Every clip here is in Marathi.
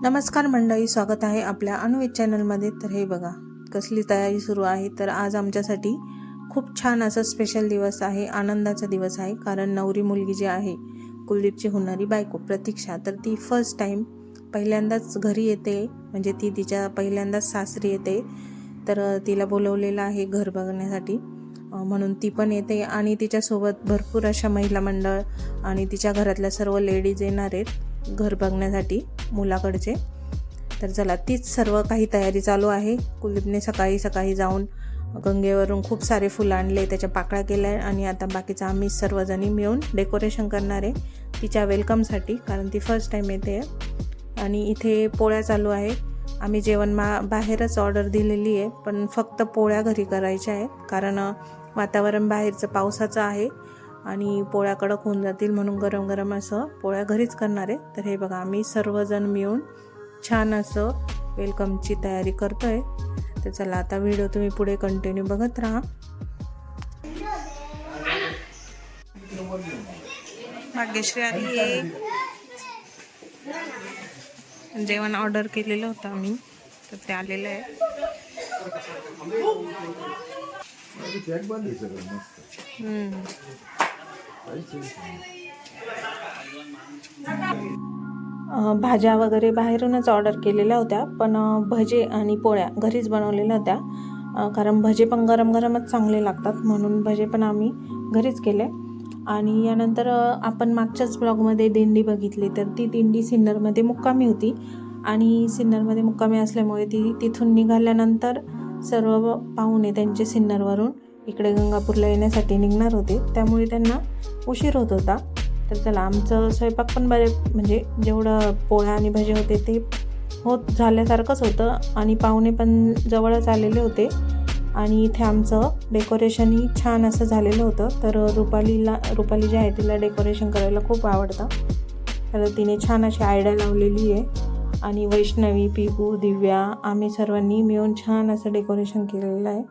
नमस्कार मंडळी, स्वागत आहे आपल्या अन्वेत चॅनलमध्ये। तर हे बघा कसली तयारी सुरू आहे। तर आज आमच्यासाठी खूप छान असं स्पेशल दिवस आहे, आनंदाचा दिवस आहे। कारण नवरी मुलगी जी आहे, कुलदीपची होणारी बायको प्रतीक्षा, तर ती फर्स्ट टाइम पहिल्यांदाच घरी येते, म्हणजे ती तिच्या पहिल्यांदाच सासरी येते। तर तिला बोलवलेलं आहे घर बघण्यासाठी, म्हणून ती पण येते आणि तिच्यासोबत भरपूर अशा महिला मंडळ आणि तिच्या घरातल्या सर्व लेडीज येणार आहेत घर बघण्यासाठी मुलाकडचे। तर चला, तीच सर्व काही तयारी चालू आहे। कुलदीपने सकाळी जाऊन गंगेवरून खूप सारे फुलं आणले, त्याच्या पाकळ्या केल्या आणि आता बाकीचं आम्ही सर्वजणी मिळून डेकोरेशन करणार आहे तिच्या वेलकमसाठी, कारण ती फर्स्ट टाइम येते। आणि इथे पोळ्या चालू आहे। आम्ही जेवण बाहेरच ऑर्डर दिलेली आहे, पण फक्त पोळ्या घरी करायच्या आहेत, कारण वातावरण बाहेरचं पावसाचं आहे आणि पोळ्या कडक होऊन जातील, म्हणून गरम गरम असं पोळ्या घरीच करणार आहे। तर हे बघा, आम्ही सर्वजण मिळून छान असं वेलकमची तयारी करतोय। तर चला, आता व्हिडिओ तुम्ही पुढे कंटिन्यू बघत राहा। भाग्यश्री आली आहे, जेवण ऑर्डर केलेलं होतं आम्ही, तर ते आलेलं आहे। भाज्या वगैरे बाहेरूनच ऑर्डर केलेल्या होत्या, पण भजे आणि पोळ्या घरीच बनवलेल्या होत्या, कारण भजे पण गरम गरमच चांगले लागतात, म्हणून भजे पण आम्ही घरीच केले। आणि यानंतर आपण मागच्याच ब्लॉगमध्ये दिंडी बघितली, तर ती दिंडी सिन्नरमध्ये मुक्कामी होती आणि सिन्नरमध्ये मुक्कामी असल्यामुळे ती तिथून निघाल्यानंतर सर्व पाहुणे त्यांचे सिन्नरवरून इकडे गंगापूरला येण्यासाठी निघणार होते, त्यामुळे त्यांना उशीर होत होता। तर चला, आमचं स्वयंपाक पण म्हणजे जेवढं पोळ्या आणि भजे होते ते होत झाल्यासारखंच होतं आणि पाहुणे पण जवळच आलेले होते। आणि इथे आमचं डेकोरेशनही छान असं झालेलं होतं। तर रुपाली जी आहे, तिला डेकोरेशन करायला खूप आवडतं, तर तिने छान अशी आयडिया लावलेली आहे। आणि वैष्णवी, पिहू, दिव्या, आम्ही सर्वांनी मिळून छान असं डेकोरेशन केलेलं आहे।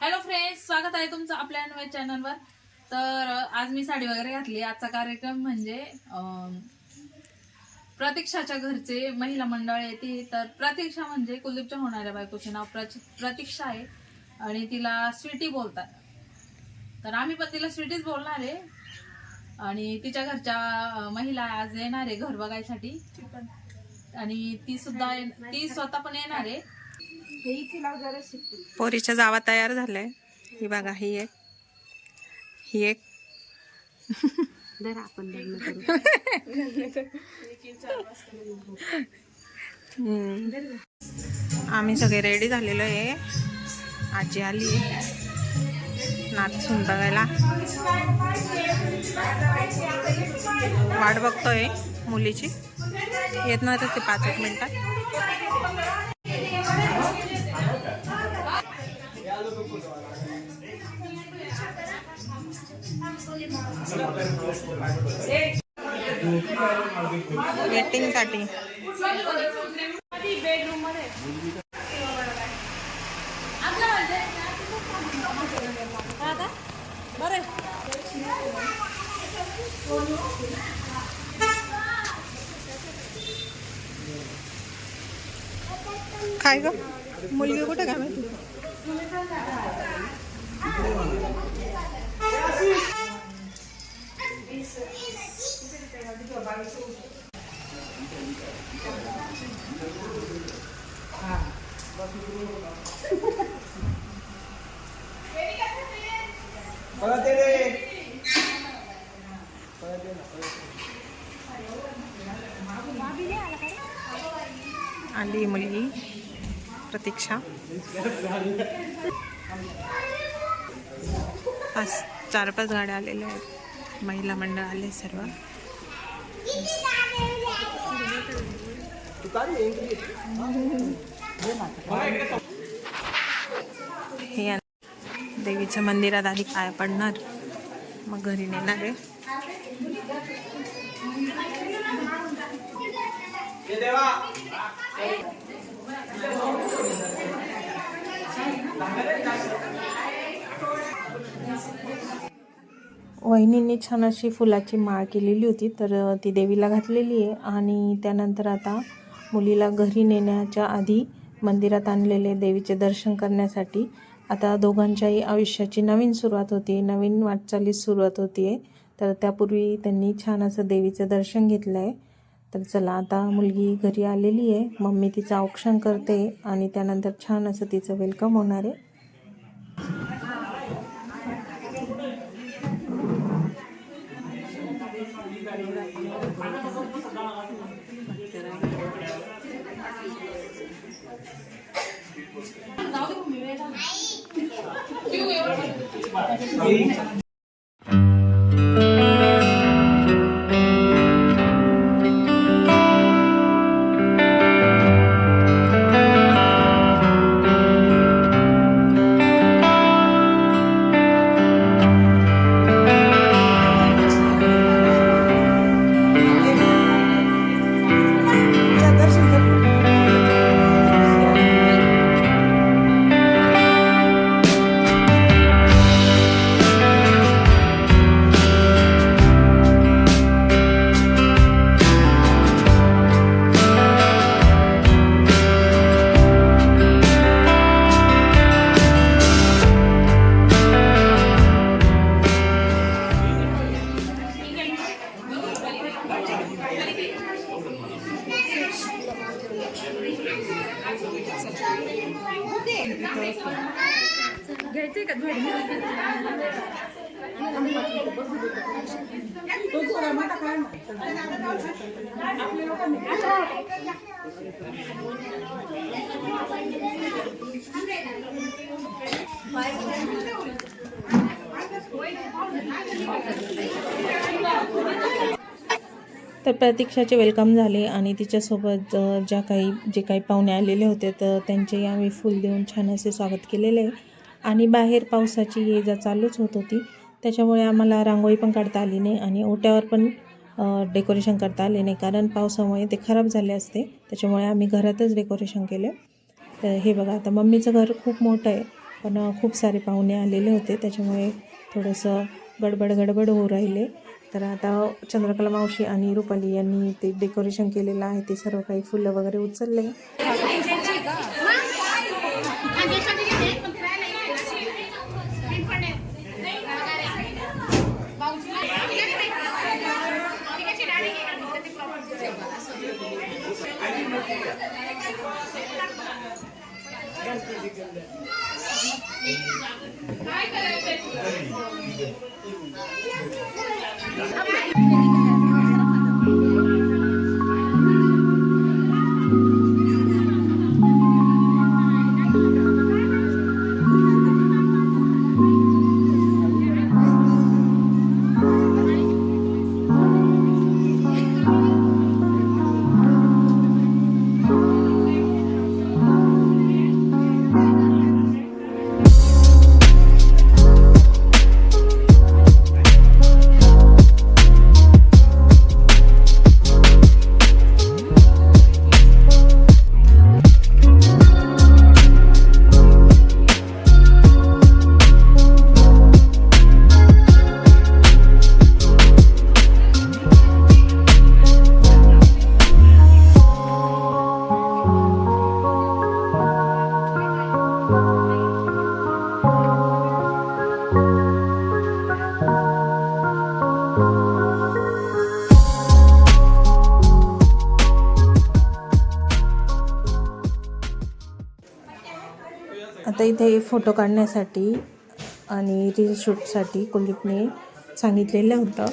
हॅलो फ्रेंड्स, स्वागत आहे तुमचं आपल्या अन्वेत चॅनलवर। तर आज मी साडी वगैरे घातली। आजचा कार्यक्रम म्हणजे प्रतीक्षाच्या घरचे महिला मंडळ येते। तर प्रतीक्षा म्हणजे कुलदीपच्या होणाऱ्या बायकोचे नाव प्रतीक्षा आहे आणि तिला स्वीटी बोलतात, तर आम्ही पण तिला स्वीटीच बोलणार आहे। आणि तिच्या घरच्या महिला आज येणार आहे घर बघायसाठी, आणि ती स्वतः पण येणार आहे। पोरीच्या जावा तयार झालाय, ही बघा, ही एक आम्ही सगळे रेडी झालेलो आहे। आजी आली नाचून बघायला, वाट बघतोय मुलीची, येत नव्हतं ते 5-1 मिनिटात। वेटिंग साठी काय ग, मुलगी कुठे काय माहिती? आली मुलगी प्रतीक्षा। 4-5 गाड्या आलेल्या आहेत, महिला मंडळ आले सर्व। हे देवीच्या मंदिरात आधी पाया पडणार, मग घरी नेणार आहे. वहिनींनी छान अशी फुलाची माळ केलेली होती, तर ती देवीला घातलेली आहे. आणि त्यानंतर आता मुलीला घरी नेण्याच्या आधी मंदिरात आणलेले देवीचे दर्शन करण्यासाठी. आता दोघांच्याही आयुष्याची नवीन सुरुवात होती, नवीन वाटचालीस सुरुवात होती आहे. तर त्यापूर्वी त्यांनी छान असं देवीचं दर्शन घेतलं आहे. तर चला, आता मुलगी घरी आलेली आहे, मम्मी तिचं औक्षण करते आणि त्यानंतर छान असं तिचं वेलकम होणार आहे. घ्यायचंय का तर प्रतीक्षाचे वेलकम झाले आणि तिच्यासोबत जे काही पाहुणे आलेले होते तर त्यांचेही आम्ही फुल देऊन छान असे स्वागत केलेले आहे. आणि बाहेर पावसाची ये जा चालूच होत होती, त्याच्यामुळे आम्हाला रांगोळी पण काढता आली नाही आणि ओट्यावर पण डेकोरेशन करता आले नाही, कारण पावसामुळे ते खराब झाले असते. त्याच्यामुळे आम्ही घरातच डेकोरेशन केले. तर हे बघा, आता मम्मीचं घर खूप मोठं आहे, पण खूप सारे पाहुणे आलेले होते, त्याच्यामुळे थोडंसं गडबड होऊ राहिले. तर आता चंद्रकला मावशी आणि रुपाली यांनी ते डेकोरेशन केलेलं आहे, ते सर्व काही फुलं वगैरे उचलले. आता इथे फोटो काढण्यासाठी आणि रील शूटसाठी कुलदीपने सांगितलेलं होतं,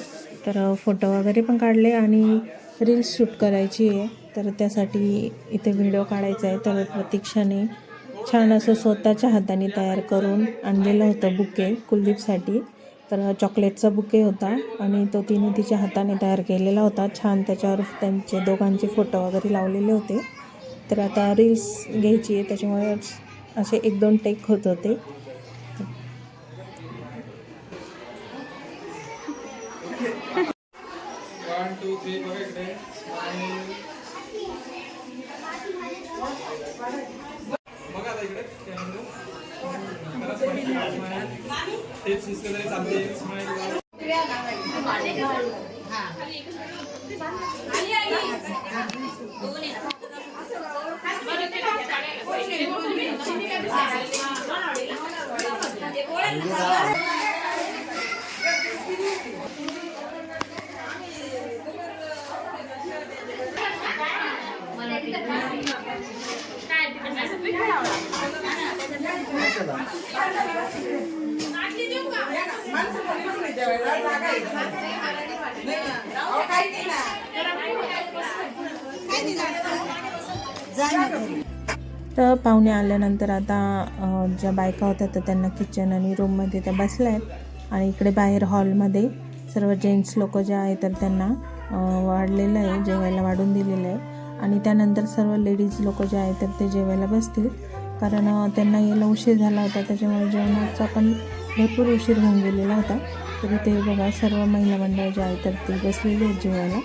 तर फोटो वगैरे पण काढले आणि रील शूट करायची आहे. तर त्यासाठी इथे व्हिडिओ काढायचा आहे. तर प्रतीक्षाने छान असं स्वतःच्या हाताने तयार करून आणलेलं होतं बुके कुलदीपसाठी. तर चॉकलेटचा बुके होता आणि तो तिने तिच्या हाताने तयार केलेला होता छान. त्याच्यावर त्यांचे दोघांचे फोटो वगैरे लावलेले होते. तर आता रील्स घ्यायची आहे, त्याच्यामुळे असे 1-2 टेक होत होते. तर पाहुणे आल्यानंतर आता ज्या बायका होत्या तर त्यांना किचन आणि रूममध्ये त्या बसल्या आहेत आणि इकडे बाहेर हॉलमध्ये सर्व जेंट्स लोक जे आहेत तर त्यांना वाढलेलं आहे, जेवायला वाढून दिलेलं आहे आणि त्यानंतर सर्व लेडीज लोक जे आहेत तर ते जेवायला बसतील कारण त्यांना यायला उशीर झाला होता, त्याच्यामुळे जेवणाचा पण भरपूर उशीर होऊन गेलेला होता. तरी ते बघा सर्व महिला मंडळ जे आहेत तर ते बसलेले आहेत जेवायला.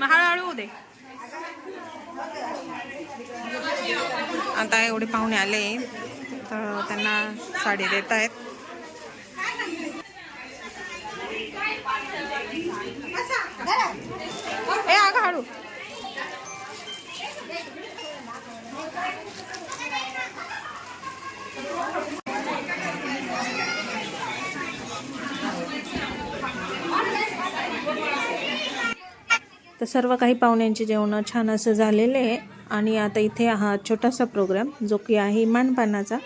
हळूहळू दे. आता एवढे पाहुणे आले तर त्यांना साडी देत आहेत. हळू तर सर्व काही पाहुण्यांचे जेवण छान असं झालेले आहे आणि आता इथे हा छोटासा प्रोग्राम जो की आहे मानपानाचा.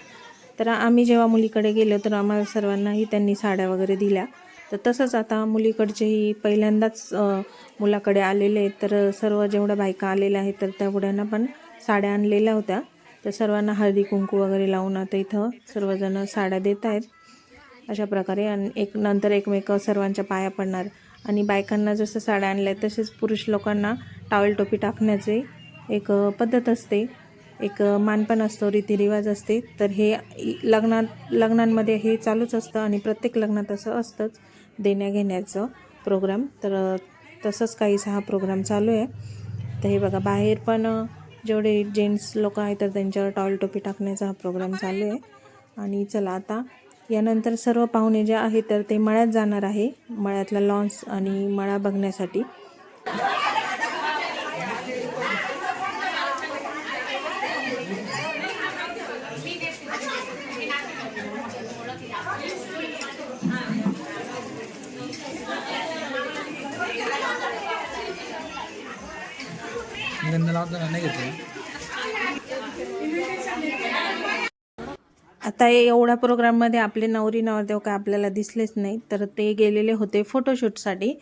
तर आम्ही जेव्हा मुलीकडे गेलो तर आम्हाला सर्वांनाही त्यांनी साड्या वगैरे दिल्या. तर तसंच आता मुलीकडचेही पहिल्यांदाच मुलाकडे आलेले आहेत तर सर्व जेवढ्या बायका आलेल्या आहेत तर तेवढ्यांना पण साड्या आणलेल्या होत्या. तर सर्वांना हळदी कुंकू वगैरे लावून आता इथं सर्वजण साड्या देत आहेत अशा प्रकारे आणि नंतर एकमेक सर्वांच्या पाया पडणार. आणि बायकांना जसं साड्या आणल्या तसेच पुरुष लोकांना टॉवेल टोपी टाकण्याचे एक पद्धत असते, एक मानपान असतो, रीतिरिवाज असते. तर हे लग्नांमध्ये हे चालूच असतं आणि प्रत्येक लग्नात असं असतंच देण्या घेण्याचं प्रोग्राम. तर तसंच काहीसा हा प्रोग्राम चालू आहे. तर हे बघा बाहेर पण जेवढे जेंट्स लोक आहेत तर त्यांच्यावर टॉवेल टोपी टाकण्याचा हा प्रोग्राम चालू आहे. आणि चला आता यानंतर सर्व पाहुणे जे आहेत तर ते मळ्यात जाणार आहे, मळ्यातला लॉन्स आणि मळा बघण्यासाठी. आता एवढ्या प्रोग्राममध्ये आपले नवरी नवरदेव काय आपल्याला दिसलेच नाही. तर ते गेलेले होते फोटोशूटसाठी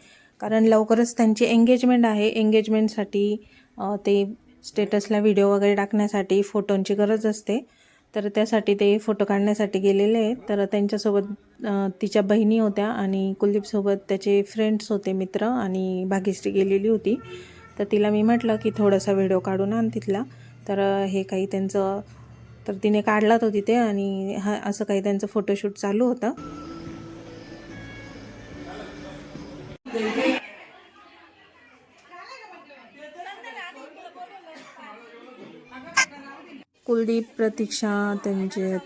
कारण लवकरच त्यांची एंगेजमेंट आहे. एंगेजमेंटसाठी ते स्टेटसला व्हिडिओ वगैरे टाकण्यासाठी फोटोंची गरज असते. तर त्यासाठी ते फोटो काढण्यासाठी गेलेले आहेत. तर त्यांच्यासोबत तिच्या बहिणी होत्या आणि कुलदीपसोबत त्याचे फ्रेंड्स होते, मित्र, आणि भाग्यश्री गेलेली होती. तर तिला मी म्हटलं की थोडासा व्हिडिओ काढून आण तिथला. तर हे काही त्यांचं तर तिने काढला तो तिथे आणि असं काही त्यांचं फोटोशूट चालू होतं. कुलदीप, प्रतीक्षा,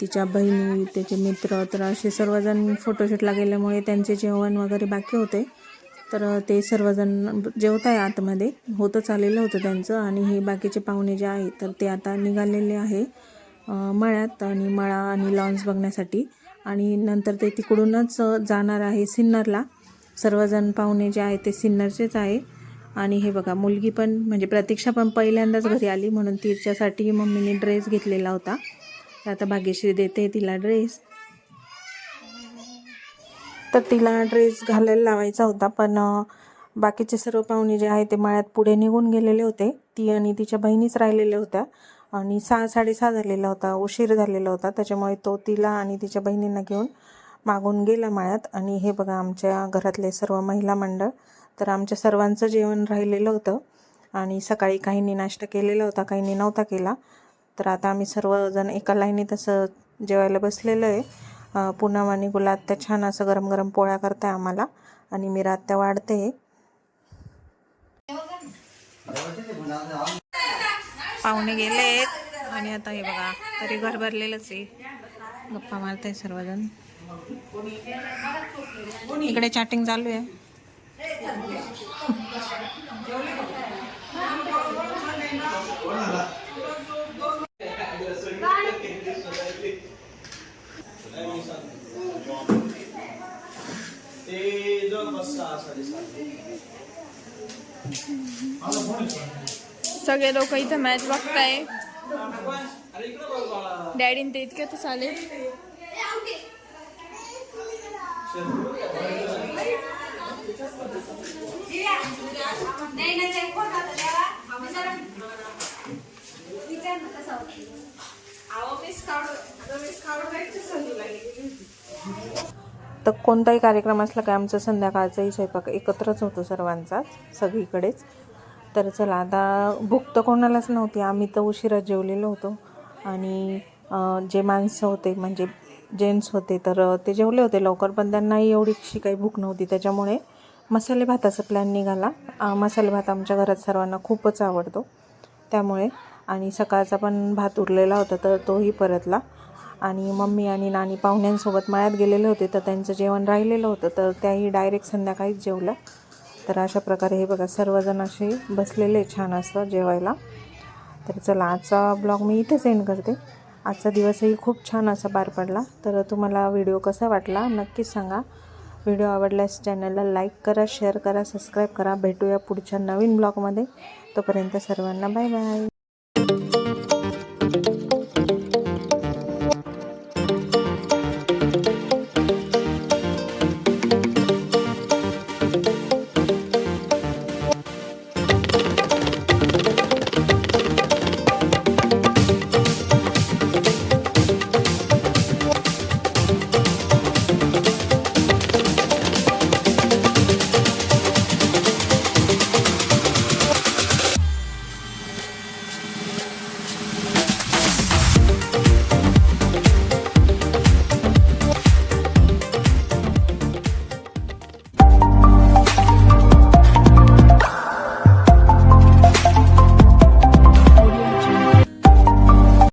तिच्या बहिणी, त्याचे मित्र, तर असे सर्वजण फोटोशूटला गेल्यामुळे त्यांचे जेवण वगैरे बाकी होते. तर ते सर्वजण जेवत आहे आतमध्ये, होतं चाललेलं होतं त्यांचं. आणि हे बाकीचे पाहुणे जे आहेत तर ते आता निघालेले आहे मळ्यात आणि मळा आणि लॉन्स बघण्यासाठी. आणि नंतर ते तिकडूनच जाणार आहे सिन्नरला. सर्वजण पाहुणे जे आहे ते सिन्नरचेच आहे. आणि हे बघा मुलगी पण म्हणजे प्रतीक्षा पण पहिल्यांदाच घरी आली म्हणून तिच्यासाठी मम्मीने ड्रेस घेतलेला होता. तर आता भाग्यश्री देते तिला ड्रेस. तर तिला ड्रेस घालायला लावायचा होता, पण बाकीचे सर्व पाहुणे जे आहे ते मळ्यात पुढे निघून गेलेले होते. ती आणि तिच्या बहिणीच राहिलेल्या होत्या आणि 6:30 झालेला होता, उशीर झालेला होता. त्याच्यामुळे तो तिला आणि तिच्या बहिणींना घेऊन मागून गेला मळ्यात. आणि हे बघा आमच्या घरातले सर्व महिला मंडळ. तर आमच्या सर्वांचं जेवण राहिलेलं होतं आणि सकाळी काहींनी नाश्ता केलेला होता, काहींनी नव्हता केला. तर आता आम्ही सर्वजण एका लाईनीत असं जेवायला बसलेलं आहे. पूनम आणि गुलात्या छान असं गरम गरम पोळ्या करताय आम्हाला आणि मी आत्या वाढते. पाहुणे गेलेत आणि आता हे बघा तरी घर भरलेलंच आहे. गप्पा मारताय सर्वजण. इकडे चॅटिंग चालू आहे. सगळे लोक इथं मॅच बघताय. डॅडीन ते इतक्यातच आले. तर कोणताही कार्यक्रम असला की आमचं संध्याकाळचाही स्वयंपाक एकत्रच होतो सर्वांचाच सगळीकडेच. तर चला आता भूक तर कोणालाच नव्हती, आम्ही तर उशिरा जेवलेलो होतो. आणि जे माणसं होते म्हणजे जेंट्स होते तर ते जेवले होते लवकर, पण त्यांनाही एवढीशी काही भूक नव्हती. त्याच्यामुळे मसाले भाताचा प्लॅन निघाला. मसाले भात आमच्या घरात सर्वांना खूपच आवडतो त्यामुळे. आणि सकाळचा पण भात उरलेला होता तर तोही परतला. आणि मम्मी आणि नानी पाहुण्यांसोबत मळ्यात गेलेले होते तर त्यांचं जेवण राहिलेलं होतं तर त्याही डायरेक्ट संध्याकाळीच जेवल्या. तर अशा प्रकारे हे बघा सर्वजण असे बसलेले छान असतं जेवायला. तर चला आजचा ब्लॉग मी इथेच एंड करते. आजचा दिवसही खूप छान असा पार पडला. तर तुम्हाला व्हिडिओ कसा वाटला नक्कीच सांगा. व्हिडिओ आवडल्यास चॅनलला लाईक करा, शेअर करा, सबस्क्राईब करा. भेटूया पुढच्या नवीन ब्लॉगमध्ये. तोपर्यंत सर्वांना बाय बाय.